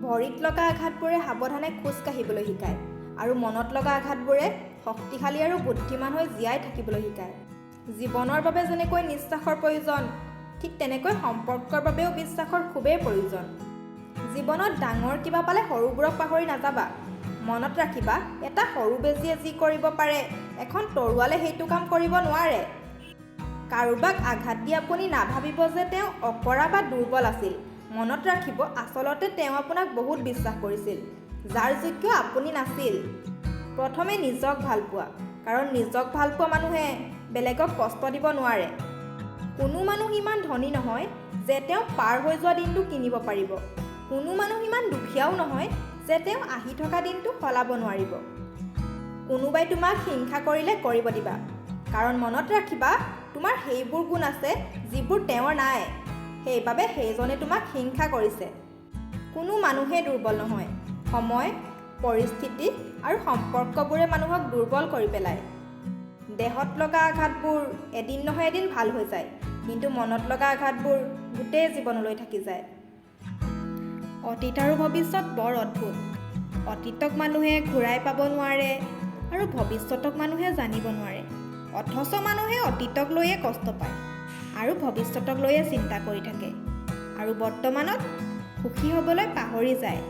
ভৰিত লগা আঘাতবোৰে সাৱধানে খোজ কাঢ়িবলৈ শিকায় আৰু মনত লগা আঘাতবোৰে শক্তিশালী আৰু বুদ্ধিমান হৈ জীয়াই থাকিবলৈ শিকায়। জীৱনৰ বাবে যেনেকৈ নিশ্বাসৰ প্ৰয়োজন, ঠিক তেনেকৈ সম্পৰ্কৰ বাবেও বিশ্বাসৰ খুবেই প্ৰয়োজন। জীৱনত ডাঙৰ কিবা পালে সৰুবোৰক পাহৰি নাযাবা। মনত ৰাখিবা, এটা সৰু বেজীয়ে যি কৰিব পাৰে, এখন তৰোৱালে সেইটো কাম কৰিব নোৱাৰে। কাৰোবাক আঘাত দি আপুনি নাভাবিব যে তেওঁ অকৰা বা দুৰ্বল আছিল। মনত ৰাখিব, আচলতে তেওঁ আপোনাক বহুত বিশ্বাস কৰিছিল, যাৰ যোগ্য আপুনি নাছিল। প্ৰথমে নিজক ভাল পোৱা, কাৰণ নিজক ভাল পোৱা মানুহে বেলেগক কষ্ট দিব নোৱাৰে। কোনো মানুহ ইমান ধনী নহয় যে তেওঁ পাৰ হৈ যোৱা দিনটো কিনিব পাৰিব। কোনো মানুহ ইমান দুখীয়াও নহয় যে তেওঁ আহি থকা দিনটো সলাব নোৱাৰিব। কোনোবাই তোমাক হিংসা কৰিলে কৰিব দিবা, কাৰণ মনত ৰাখিবা, তোমাৰ সেইবোৰ গুণ আছে যিবোৰ তেওঁৰ নাই। সেইবাবে সেইজনে তোমাক হিংসা কৰিছে। কোনো মানুহেই দুৰ্বল নহয়। সময়, পৰিস্থিতি আৰু সম্পৰ্কবোৰে মানুহক দুৰ্বল কৰি পেলায়। দেহত লগা আঘাতবোৰ এদিন নহয় এদিন ভাল হৈ যায়, কিন্তু মনত লগা আঘাতবোৰ গোটেই জীৱনলৈ থাকি যায়। অতীত আৰু ভৱিষ্যত বৰ অদ্ভুত। অতীতক মানুহে ঘূৰাই পাব নোৱাৰে আৰু ভৱিষ্যতক মানুহে জানিব নোৱাৰে। অথচ মানুহে অতীতক লৈয়ে কষ্ট পায় আৰু ভৱিষ্যতক লৈয়ে চিন্তা কৰি থাকে আৰু বৰ্তমানত সুখী হ'বলৈ পাহৰি যায়।